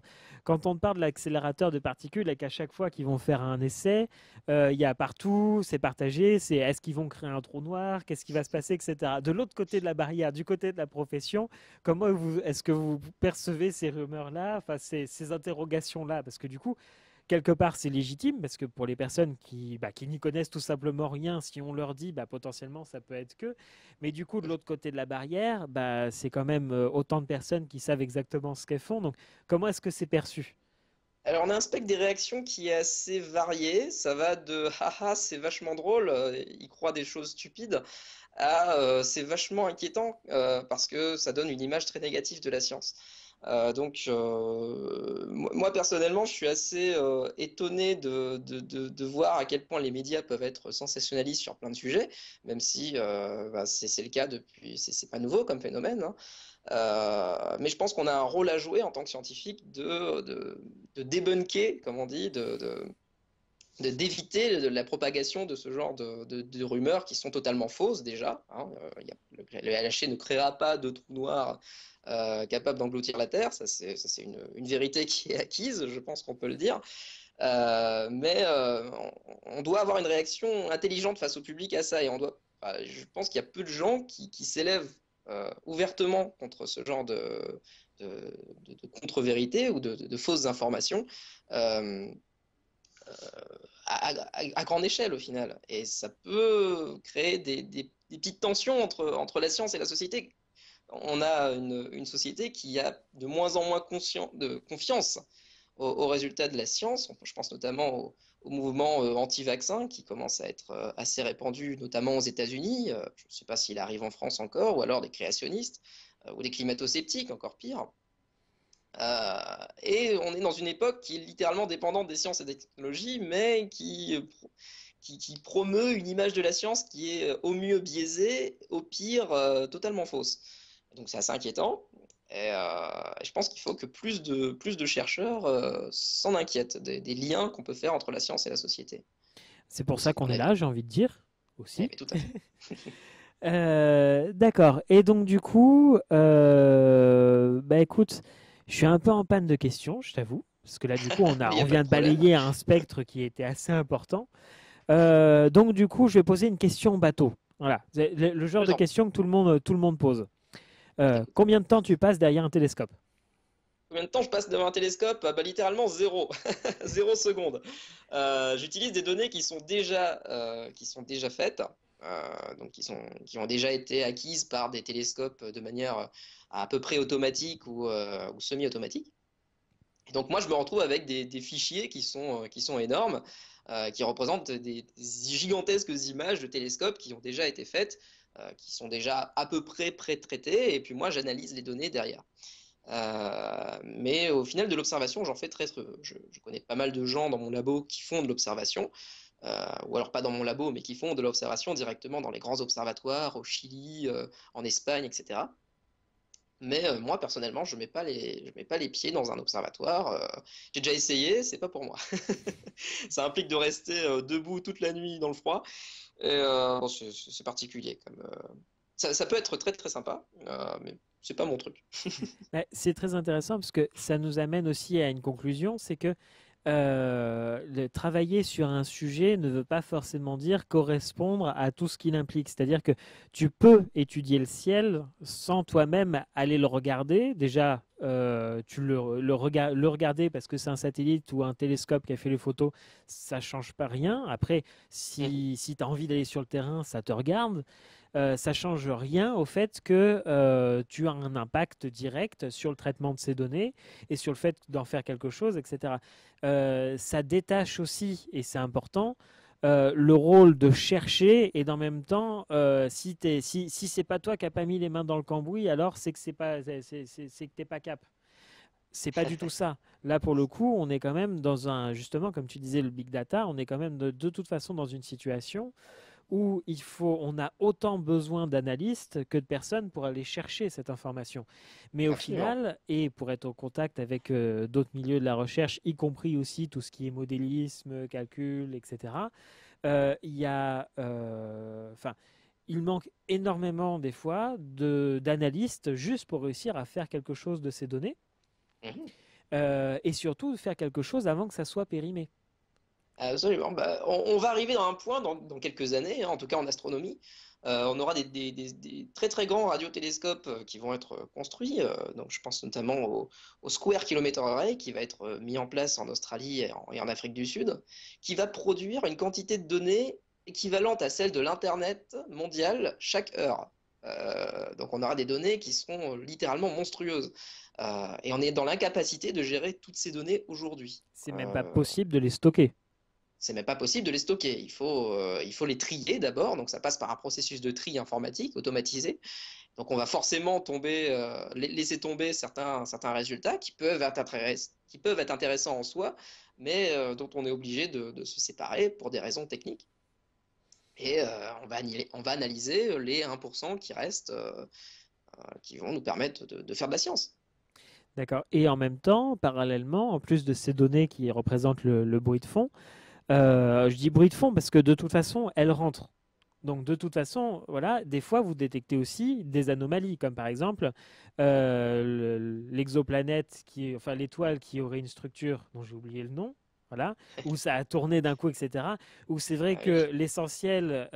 Quand on parle de l'accélérateur de particules et qu'à chaque fois qu'ils vont faire un essai, il y a partout, c'est partagé, c'est est-ce qu'ils vont créer un trou noir, qu'est-ce qui va se passer, etc. De l'autre côté de la barrière, du côté de la profession, est-ce que vous percevez ces rumeurs-là, enfin ces interrogations-là? Parce que du coup, quelque part, c'est légitime, parce que pour les personnes qui n'y connaissent tout simplement rien, si on leur dit, bah, potentiellement, ça peut être que. Mais du coup, de l'autre côté de la barrière, bah, c'est quand même autant de personnes qui savent exactement ce qu'elles font. Donc, comment est-ce que c'est perçu? Alors, on a un spectre des réactions qui est assez varié. Ça va de haha, c'est vachement drôle, il croit des choses stupides, à c'est vachement inquiétant parce que ça donne une image très négative de la science. Moi personnellement, je suis assez étonné de voir à quel point les médias peuvent être sensationnalistes sur plein de sujets, même si bah, c'est le cas depuis, c'est pas nouveau comme phénomène, hein. Mais je pense qu'on a un rôle à jouer en tant que scientifique de débunker, comme on dit, d'éviter la propagation de ce genre de rumeurs qui sont totalement fausses déjà, hein. Le LHC ne créera pas de trou noir capable d'engloutir la Terre, ça c'est une vérité qui est acquise, je pense qu'on peut le dire. Mais on doit avoir une réaction intelligente face au public à ça et je pense qu'il y a peu de gens qui s'élèvent ouvertement contre ce genre de contre-vérité ou de fausses informations. Euh, à grande échelle au final. Et ça peut créer des petites tensions entre la science et la société on a une société qui a de moins en moins de confiance aux résultats de la science. Je pense notamment au mouvement anti-vaccin qui commence à être assez répandu, notamment aux États-Unis. Je ne sais pas s'il arrive en France encore, ou alors des créationnistes, ou des climato-sceptiques, encore pire. Et on est dans une époque qui est littéralement dépendante des sciences et des technologies, mais qui promeut une image de la science qui est au mieux biaisée, au pire totalement fausse. Donc c'est assez inquiétant. Et je pense qu'il faut que plus de chercheurs s'en inquiètent des liens qu'on peut faire entre la science et la société. C'est pour ça C'est qu'on mon est avis. là, j'ai envie de dire Eh, aussi. mais tout à fait. D'accord. Et donc du coup, bah écoute, je suis un peu en panne de questions, je t'avoue, parce que là du coup, Mais il n'y on a pas de vient de problème. balayer un spectre qui était assez important. Donc du coup, je vais poser une question bateau. Voilà, c'est le genre Je de t'en prie. question que tout le monde pose. Je t'écoute. Combien de temps tu passes derrière un télescope? Combien de temps je passe devant un télescope? Bah, littéralement zéro. 0 seconde. J'utilise des données qui sont déjà faites, donc qui ont déjà été acquises par des télescopes de manière à peu près automatique ou semi-automatique. Et donc moi, je me retrouve avec des fichiers qui sont énormes, qui représentent des gigantesques images de télescopes qui ont déjà été faites, qui sont déjà à peu près pré-traitées, et puis moi, j'analyse les données derrière. Mais au final, de l'observation, j'en fais très. Je connais pas mal de gens dans mon labo qui font de l'observation, ou alors pas dans mon labo, mais qui font de l'observation directement dans les grands observatoires, au Chili, en Espagne, etc. Mais moi, personnellement, je mets pas les pieds dans un observatoire. J'ai déjà essayé, c'est pas pour moi. Ça implique de rester debout toute la nuit dans le froid. Et bon, c'est particulier. Ça peut être très très sympa, mais c'est pas mon truc. Bah, c'est très intéressant parce que ça nous amène aussi à une conclusion, c'est que travailler sur un sujet ne veut pas forcément dire correspondre à tout ce qu'il implique. C'est-à-dire que tu peux étudier le ciel sans toi-même aller le regarder. Déjà, tu le regarder parce que c'est un satellite ou un télescope qui a fait les photos, ça change pas rien. Après, si tu as envie d'aller sur le terrain, ça te regarde. Ça change rien au fait que tu as un impact direct sur le traitement de ces données et sur le fait d'en faire quelque chose, etc. Ça détache aussi, et c'est important, le rôle de chercher et d'en même temps, si c'est pas toi qui n'as pas mis les mains dans le cambouis, alors c'est que c'est que t'es pas cap. C'est pas du tout ça. Là, pour le coup, on est quand même dans justement, comme tu disais, le big data, on est quand même de toute façon dans une situation où on a autant besoin d'analystes que de personnes pour aller chercher cette information. Mais au Absolument. final, et pour être en contact avec d'autres milieux de la recherche, y compris aussi tout ce qui est modélisme, calcul, etc., il y a, enfin, il manque énormément des fois d'analystes juste pour réussir à faire quelque chose de ces données Mhm. et surtout faire quelque chose avant que ça soit périmé. Absolument. Bah, on va arriver dans un point dans quelques années, hein, en tout cas en astronomie. On aura des très très grands radiotélescopes qui vont être construits. Donc je pense notamment au Square Kilometre Array qui va être mis en place en Australie et en Afrique du Sud, qui va produire une quantité de données équivalente à celle de l'Internet mondial chaque heure. Donc on aura des données qui seront littéralement monstrueuses. Et on est dans l'incapacité de gérer toutes ces données aujourd'hui. C'est même pas Euh, possible de les stocker. c'est même pas possible de les stocker. Il faut les trier d'abord. Donc, ça passe par un processus de tri informatique automatisé. Donc, on va forcément laisser tomber certains résultats qui peuvent être intéressants en soi, mais dont on est obligé de se séparer pour des raisons techniques. Et on va analyser les 1% qui restent, qui vont nous permettre de faire de la science. D'accord. Et en même temps, parallèlement, en plus de ces données qui représentent le bruit de fond, je dis bruit de fond parce que de toute façon, elles rentrent. Donc de toute façon, voilà, des fois vous détectez aussi des anomalies, comme par exemple l'exoplanète enfin l'étoile qui aurait une structure dont j'ai oublié le nom, voilà, où ça a tourné d'un coup, etc. Où c'est vrai Ah oui. que l'essentiel,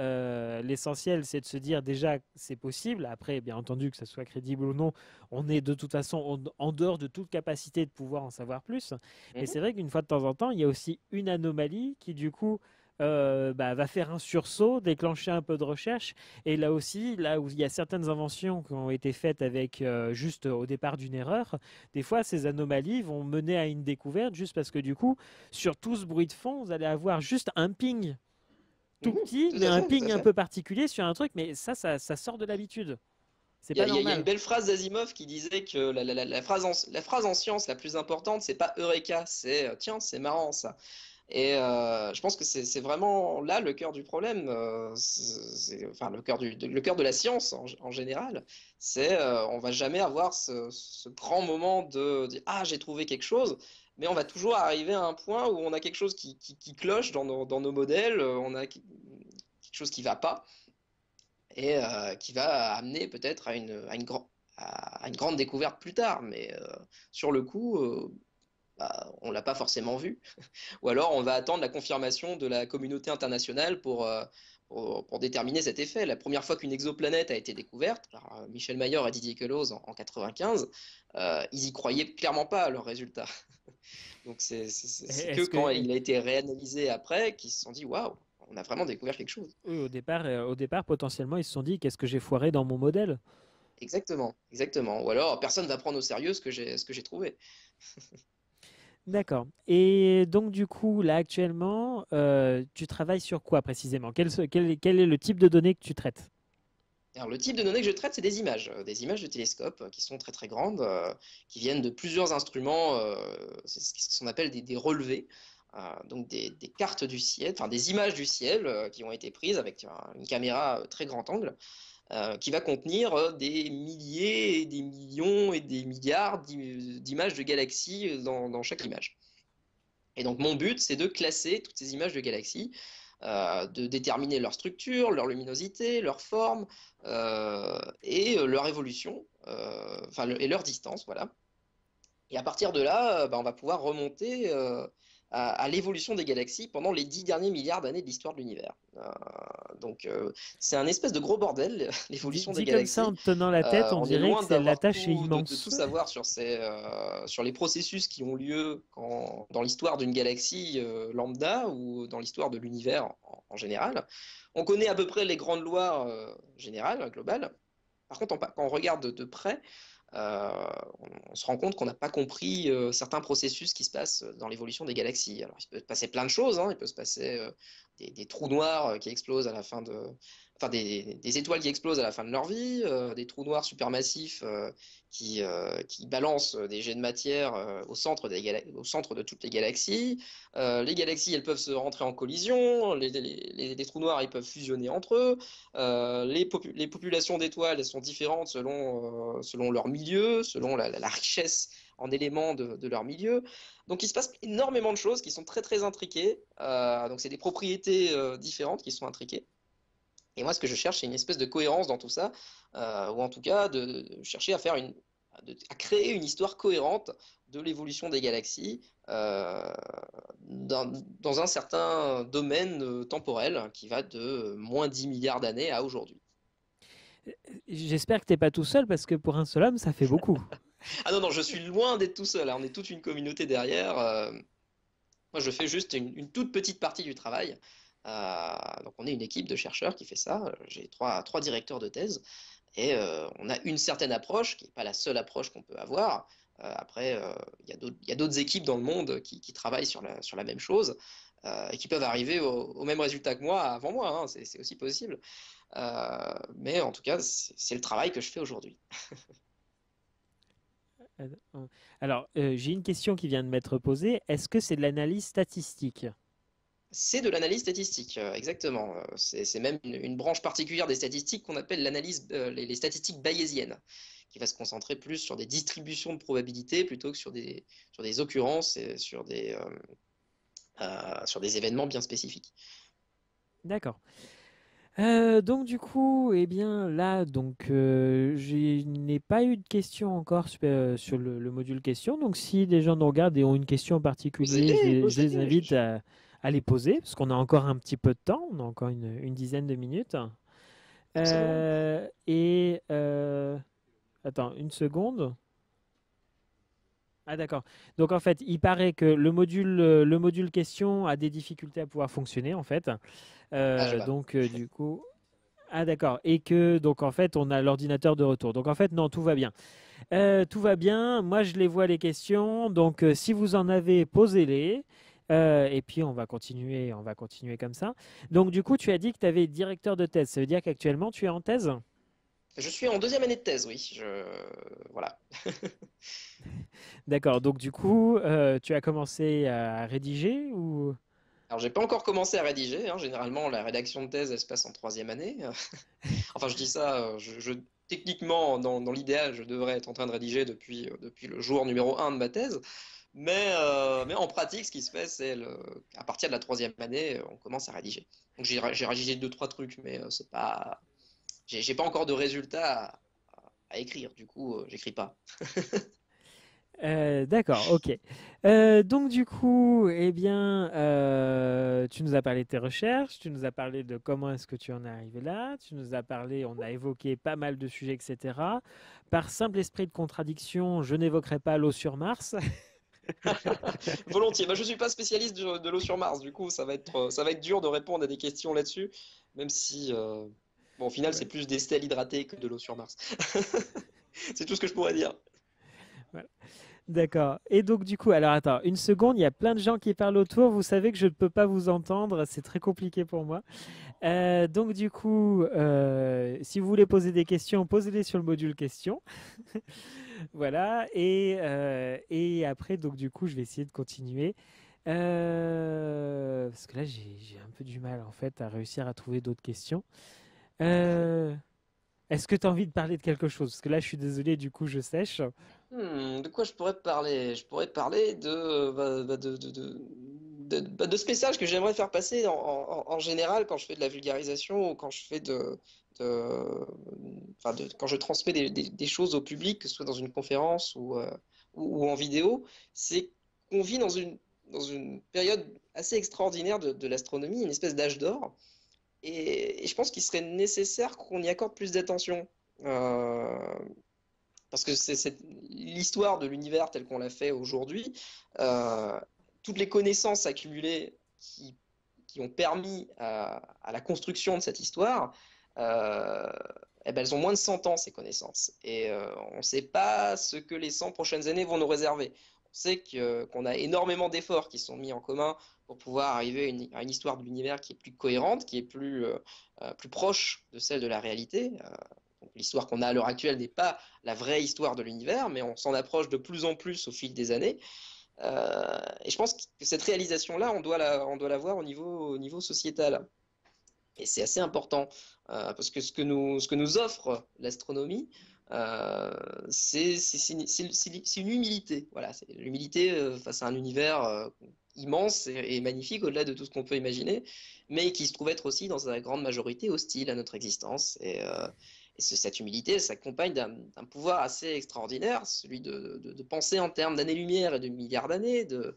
c'est de se dire déjà que c'est possible. Après, bien entendu, que ça soit crédible ou non, on est de toute façon en dehors de toute capacité de pouvoir en savoir plus. Mais Mhm. c'est vrai qu'une fois de temps en temps, il y a aussi une anomalie qui du coup va faire un sursaut, déclencher un peu de recherche. Et là aussi, là où il y a certaines inventions qui ont été faites avec juste au départ d'une erreur, des fois ces anomalies vont mener à une découverte juste parce que du coup, sur tout ce bruit de fond, vous allez avoir juste un ping tout Mhm, petit, tout mais à un fait, tout à ping un fait. peu particulier sur un truc. Mais ça sort de l'habitude. C'est pas Il y a une normal. belle phrase d'Asimov qui disait que la phrase en science la plus importante, c'est pas Eureka, c'est tiens, c'est marrant ça. Et je pense que c'est vraiment là le cœur du problème, enfin le cœur de la science en général. C'est on va jamais avoir ce grand moment de dire ah j'ai trouvé quelque chose, mais on va toujours arriver à un point où on a quelque chose qui cloche dans nos modèles, on a quelque chose qui va pas et qui va amener peut-être à une grande découverte plus tard. Mais sur le coup, bah, on l'a pas forcément vu. Ou alors on va attendre la confirmation de la communauté internationale pour déterminer cet effet. La première fois qu'une exoplanète a été découverte par Michel Mayor et Didier Queloz en 95, ils y croyaient clairement pas à leurs résultats. Donc c'est que Est-ce quand que il a été réanalysé après qu'ils se sont dit waouh, on a vraiment découvert quelque chose. oui, au départ, potentiellement, ils se sont dit qu'est-ce que j'ai foiré dans mon modèle? Exactement, exactement. Ou alors personne va prendre au sérieux ce que j'ai trouvé. D'accord. Et donc, du coup, là, actuellement, tu travailles sur quoi précisément? Quel est le type de données que tu traites? Alors, le type de données que je traite, c'est des images de télescope qui sont très très grandes, qui viennent de plusieurs instruments, c'est ce qu'on appelle des relevés, donc des cartes du ciel, enfin des images du ciel qui ont été prises avec une caméra très grand angle, qui va contenir des milliers et des millions et des milliards d'images de galaxies dans chaque image. Et donc mon but, c'est de classer toutes ces images de galaxies, de déterminer leur structure, leur luminosité, leur forme et leur évolution, et leur distance, voilà. Et à partir de là, bah, on va pouvoir remonter à l'évolution des galaxies pendant les 10 derniers milliards d'années de l'histoire de l'univers. C'est un espèce de gros bordel, l'évolution des Dit comme ça, en galaxies. te tenant la tête, on On est dirait loin que la d'avoir tâche est de tout immense. savoir sur les processus qui ont lieu dans l'histoire d'une galaxie lambda ou dans l'histoire de l'univers en général. On connaît à peu près les grandes lois générales, globales. Par contre, quand on regarde de près, euh, on se rend compte qu'on n'a pas compris certains processus qui se passent dans l'évolution des galaxies. Alors, il peut se passer plein de choses, hein. Il peut se passer des trous noirs qui explosent à la fin de... Enfin, des étoiles qui explosent à la fin de leur vie, des trous noirs supermassifs qui balancent des jets de matière au centre de toutes les galaxies. Les galaxies, elles peuvent se rentrer en collision, les trous noirs, ils peuvent fusionner entre eux. Les populations d'étoiles, elles sont différentes selon leur milieu, selon la richesse en éléments de leur milieu. Donc il se passe énormément de choses qui sont très très intriquées. Donc c'est des propriétés différentes qui sont intriquées. Et moi, ce que je cherche, c'est une espèce de cohérence dans tout ça, ou en tout cas de chercher à créer une histoire cohérente de l'évolution des galaxies dans un certain domaine temporel qui va de moins 10 milliards d'années à aujourd'hui. J'espère que t'es pas tout seul parce que pour un seul homme, ça fait beaucoup. Ah non, non, je suis loin d'être tout seul, hein. On est toute une communauté derrière. Moi, je fais juste une toute petite partie du travail. Donc, on est une équipe de chercheurs qui fait ça. J'ai trois directeurs de thèse et on a une certaine approche qui n'est pas la seule approche qu'on peut avoir. Après, il y a d'autres équipes dans le monde qui travaillent sur la même chose et qui peuvent arriver au même résultat que moi avant moi, hein. C'est aussi possible. Mais en tout cas, c'est le travail que je fais aujourd'hui. Alors, j'ai une question qui vient de m'être posée. Est-ce que c'est de l'analyse statistique? C'est de l'analyse statistique, exactement. C'est même une branche particulière des statistiques qu'on appelle les statistiques bayésiennes, qui va se concentrer plus sur des distributions de probabilités plutôt que sur des occurrences et sur des événements bien spécifiques. D'accord. Donc du coup, eh bien là, donc je n'ai pas eu de questions encore sur le module question. Donc si des gens nous regardent et ont une question en particulier, je les Posez, invite à les poser parce qu'on a encore un petit peu de temps. On a encore une dizaine de minutes. absolument. Euh, et attends une seconde. Ah d'accord. Donc en fait, il paraît que le module question a des difficultés à pouvoir fonctionner en fait. Ah, je vois. Du coup, ah d'accord. Et que donc en fait, on a l'ordinateur de retour. Donc en fait, non, tout va bien. Tout va bien. Moi, je les vois les questions. Donc si vous en avez, posez-les. Et puis on va continuer comme ça. Donc du coup, tu as dit que tu avais directeur de thèse. Ça veut dire qu'actuellement, tu es en thèse? Je suis en deuxième année de thèse, oui. Voilà. D'accord. Donc du coup, tu as commencé à rédiger ou? Alors, j'ai pas encore commencé à rédiger, hein. Généralement, la rédaction de thèse, elle se passe en troisième année. Enfin, je dis ça, techniquement, dans l'idéal, je devrais être en train de rédiger depuis le jour numéro un de ma thèse. Mais en pratique, ce qui se fait, à partir de la troisième année, on commence à rédiger. Donc, j'ai rédigé deux, trois trucs, mais c'est pas, j'ai pas encore de résultats à écrire. Du coup, j'écris pas. D'accord, ok. Donc du coup, eh bien, tu nous as parlé de tes recherches, tu nous as parlé de comment est-ce que tu en es arrivé là, tu nous as parlé, on a évoqué pas mal de sujets, etc. Par simple esprit de contradiction, je n'évoquerai pas l'eau sur Mars. Volontiers. Bah, je suis pas spécialiste de l'eau sur Mars. Du coup, ça va être dur de répondre à des questions là-dessus, même si, bon, au final, c'est Ouais, plus des stèles hydratées que de l'eau sur Mars. C'est tout ce que je pourrais dire. voilà. D'accord. Et donc du coup, alors attends, une seconde, il y a plein de gens qui parlent autour, vous savez que je ne peux pas vous entendre, c'est très compliqué pour moi. Donc du coup, si vous voulez poser des questions, posez-les sur le module questions. Voilà, et après, donc du coup, je vais essayer de continuer. Parce que là, j'ai un peu du mal en fait à réussir à trouver d'autres questions. Euh, Est-ce que tu as envie de parler de quelque chose? Parce que là, je suis désolé, du coup, je sèche. De quoi je pourrais parler? Je pourrais parler de ce message que j'aimerais faire passer en général quand je fais de la vulgarisation ou quand je fais de- quand je transmets des choses au public, que ce soit dans une conférence ou en vidéo. C'est qu'on vit dans une période assez extraordinaire de l'astronomie, une espèce d'âge d'or. Et je pense qu'il serait nécessaire qu'on y accorde plus d'attention. Euh, Parce que c'est l'histoire de l'univers tel qu'on l'a fait aujourd'hui. euh, Toutes les connaissances accumulées qui ont permis à la construction de cette histoire, euh, eh ben, elles ont moins de 100 ans, ces connaissances. Et on ne sait pas ce que les 100 prochaines années vont nous réserver. On sait qu'on a énormément d'efforts qui sont mis en commun pour pouvoir arriver à une histoire de l'univers qui est plus cohérente, qui est plus proche de celle de la réalité. Donc, l'histoire qu'on a à l'heure actuelle n'est pas la vraie histoire de l'univers, mais on s'en approche de plus en plus au fil des années. Et je pense que cette réalisation-là, on doit la voir au niveau sociétal. Et c'est assez important, parce que ce que nous offre l'astronomie, c'est une humilité. Voilà, c'est l'humilité face à un univers immense et magnifique, au-delà de tout ce qu'on peut imaginer, mais qui se trouve être aussi, dans sa grande majorité, hostile à notre existence. Et cette humilité, elle s'accompagne d'un pouvoir assez extraordinaire, celui de penser en termes d'années-lumière et de milliards d'années, de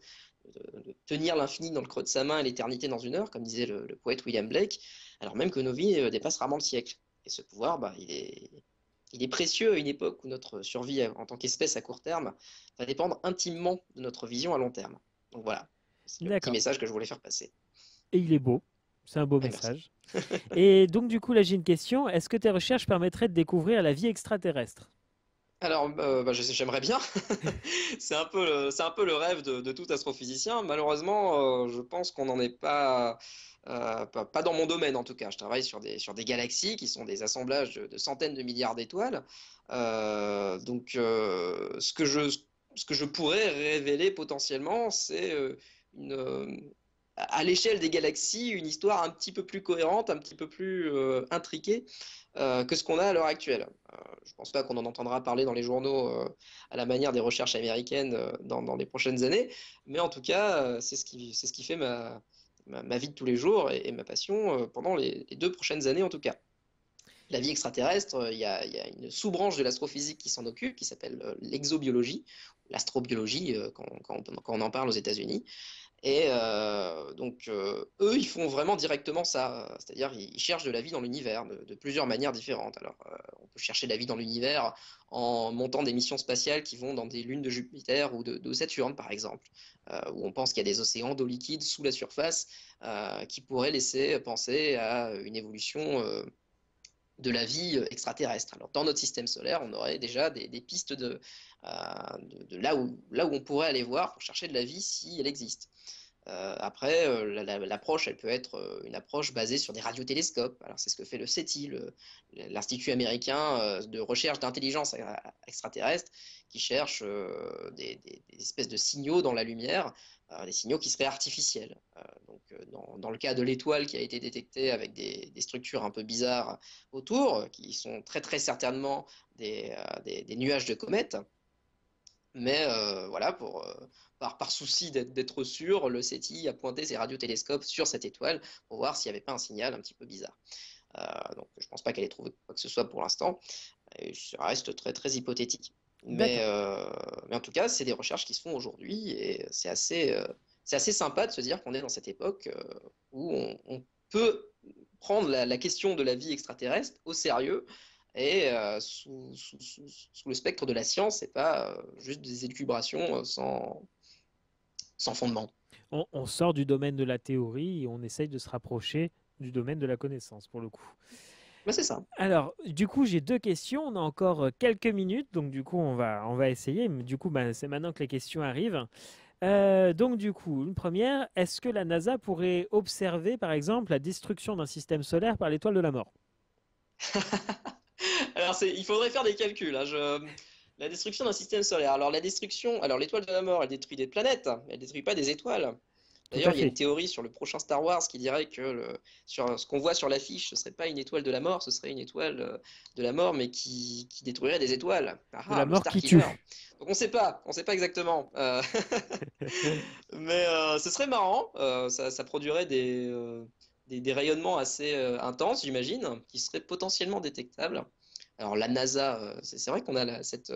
tenir l'infini dans le creux de sa main et l'éternité dans une heure, comme disait le poète William Blake, alors même que nos vies dépassent rarement le siècle. Et ce pouvoir, bah, il est précieux à une époque où notre survie en tant qu'espèce à court terme va dépendre intimement de notre vision à long terme. Donc voilà, c'est le petit D'accord. message que je voulais faire passer. Et il est beau. C'est un beau Ouais, merci. message. Et donc, du coup, là, j'ai une question. Est-ce que tes recherches permettraient de découvrir la vie extraterrestre? Alors, bah, j'aimerais bien. C'est un peu le rêve de tout astrophysicien. Malheureusement, je pense qu'on n'en est pas dans mon domaine en tout cas. Je travaille sur des galaxies qui sont des assemblages de centaines de milliards d'étoiles. Donc, ce que je pourrais révéler potentiellement, c'est à l'échelle des galaxies, une histoire un petit peu plus cohérente, un petit peu plus intriquée que ce qu'on a à l'heure actuelle. Je pense pas qu'on en entendra parler dans les journaux à la manière des recherches américaines dans les prochaines années, mais en tout cas, c'est ce qui fait ma vie de tous les jours et ma passion pendant les 2 prochaines années en tout cas. La vie extraterrestre, il y a une sous-branche de l'astrophysique qui s'en occupe, qui s'appelle l'exobiologie, l'astrobiologie, quand on en parle aux États-Unis. Et donc, eux, ils font vraiment directement ça. C'est-à-dire, ils cherchent de la vie dans l'univers de plusieurs manières différentes. Alors, on peut chercher de la vie dans l'univers en montant des missions spatiales qui vont dans des lunes de Jupiter ou de Saturne, par exemple, où on pense qu'il y a des océans d'eau liquide sous la surface qui pourraient laisser penser à une évolution de la vie extraterrestre. Alors, dans notre système solaire, on aurait déjà des pistes de là où on pourrait aller voir pour chercher de la vie si elle existe. Après, l'approche, elle peut être une approche basée sur des radiotélescopes. Alors, c'est ce que fait le SETI, l'Institut américain de recherche d'intelligence extraterrestre, qui cherche des espèces de signaux dans la lumière, des signaux qui seraient artificiels. Dans le cas de l'étoile qui a été détectée avec des structures un peu bizarres autour, qui sont très très certainement des nuages de comètes. Mais voilà, par souci d'être sûr, le SETI a pointé ses radiotélescopes sur cette étoile pour voir s'il n'y avait pas un signal un petit peu bizarre. Donc je ne pense pas qu'elle ait trouvé quoi que ce soit pour l'instant. Et ça reste très, très hypothétique. D'accord. Mais en tout cas, c'est des recherches qui se font aujourd'hui et c'est assez sympa de se dire qu'on est dans cette époque où on peut prendre la question de la vie extraterrestre au sérieux et sous le spectre de la science, c'est pas juste des élucubrations sans fondement. On sort du domaine de la théorie et on essaye de se rapprocher du domaine de la connaissance pour le coup. Mais c'est ça. Alors, du coup, j'ai deux questions. On a encore quelques minutes, donc du coup, on va essayer. Mais du coup, bah, c'est maintenant que les questions arrivent. Donc, du coup, une première, est-ce que la NASA pourrait observer, par exemple, la destruction d'un système solaire par l'étoile de la mort? Alors, il faudrait faire des calculs, hein. La destruction d'un système solaire. Alors l'étoile de la mort, elle détruit des planètes, elle détruit pas des étoiles. Tout à D'ailleurs, il y a une fait. théorie sur le prochain Star Wars qui dirait que sur ce qu'on voit sur l'affiche, ce serait pas une étoile de la mort, ce serait une étoile de la mort, mais qui détruirait des étoiles. Ah, De la le mort Star qui Killer. tue. Donc on sait pas exactement. Mais ce serait marrant. Ça produirait des rayonnements assez intenses, j'imagine, qui seraient potentiellement détectables. Alors la NASA, c'est vrai qu'on a cette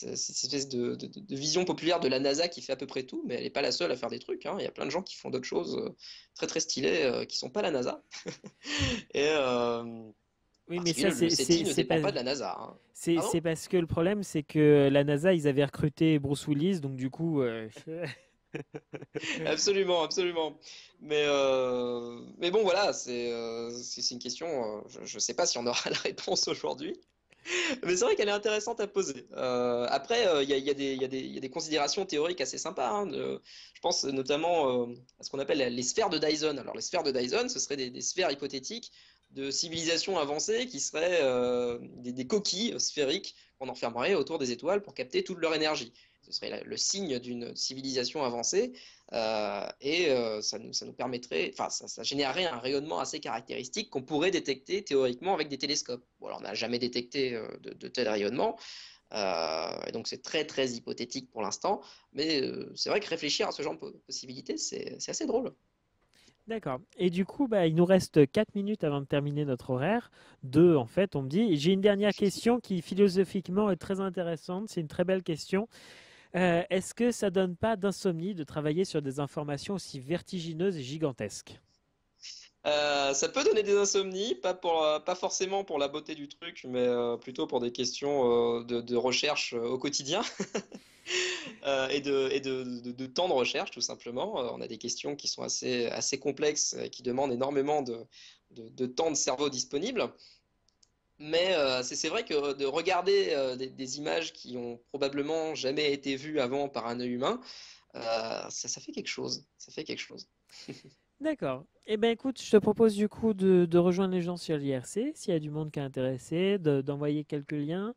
espèce de vision populaire de la NASA qui fait à peu près tout, mais elle n'est pas la seule à faire des trucs, hein. Il y a plein de gens qui font d'autres choses très très stylées qui sont pas la NASA. Et en Oui, mais ça, particulier, le SETI ne c'est pas. dépend pas de la NASA, hein. C'est Pardon? parce que le problème, c'est que la NASA, ils avaient recruté Bruce Willis, donc du coup, Absolument, absolument. Mais bon, voilà, c'est une question. Je ne sais pas si on aura la réponse aujourd'hui. Mais c'est vrai qu'elle est intéressante à poser. Après, il y a des considérations théoriques assez sympas, hein, je pense notamment à ce qu'on appelle les sphères de Dyson. Alors, les sphères de Dyson, ce seraient des sphères hypothétiques de civilisations avancées qui seraient des coquilles sphériques qu'on enfermerait autour des étoiles pour capter toute leur énergie. Ce serait le signe d'une civilisation avancée et ça nous permettrait, enfin, ça générerait un rayonnement assez caractéristique qu'on pourrait détecter théoriquement avec des télescopes. Bon, alors, on n'a jamais détecté de tels rayonnements, et donc c'est très très hypothétique pour l'instant, mais c'est vrai que réfléchir à ce genre de possibilités, c'est assez drôle. d'accord. Et du coup, bah, il nous reste 4 minutes avant de terminer notre horaire. Deux, en fait, on me dit. J'ai une dernière question qui, philosophiquement, est très intéressante. C'est une très belle question. Est-ce que ça donne pas d'insomnie de travailler sur des informations aussi vertigineuses et gigantesques? Ça peut donner des insomnies, pas forcément pour la beauté du truc, mais plutôt pour des questions de recherche au quotidien et de temps de recherche, tout simplement. On a des questions qui sont assez complexes et qui demandent énormément de temps de cerveau disponible. Mais c'est vrai que de regarder des images qui ont probablement jamais été vues avant par un œil humain, ça fait quelque chose. Ça fait quelque chose. D'accord. Eh ben écoute, je te propose du coup de rejoindre les gens sur l'IRC, s'il y a du monde qui est intéressé, d'envoyer quelques liens.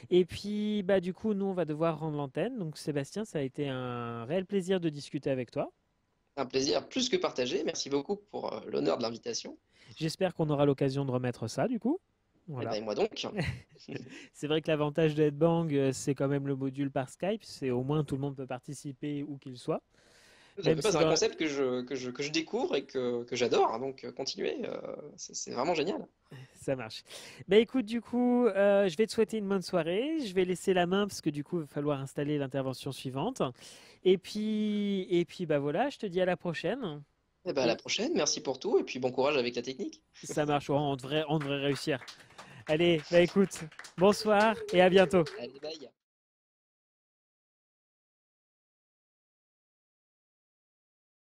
Et puis, bah du coup, nous, on va devoir rendre l'antenne. Donc, Sébastien, ça a été un réel plaisir de discuter avec toi. Un plaisir plus que partagé. Merci beaucoup pour l'honneur de l'invitation. J'espère qu'on aura l'occasion de remettre ça, du coup. Eh Voilà. ben, et moi donc. C'est vrai que l'avantage de Headbang, c'est quand même le module par Skype. C'est au moins tout le monde peut participer où qu'il soit. Même C'est si un dans... concept que je découvre et que j'adore, hein, donc continuez, c'est vraiment génial. Ça marche. Bah écoute, du coup, je vais te souhaiter une bonne soirée. Je vais laisser la main parce que du coup, il va falloir installer l'intervention suivante. Et puis, bah voilà, je te dis à la prochaine. Et ben, à la Et prochaine, merci pour tout, et puis bon courage avec la technique. ça marche, on devrait réussir. Allez, bah écoute, bonsoir et à bientôt. Allez, bye.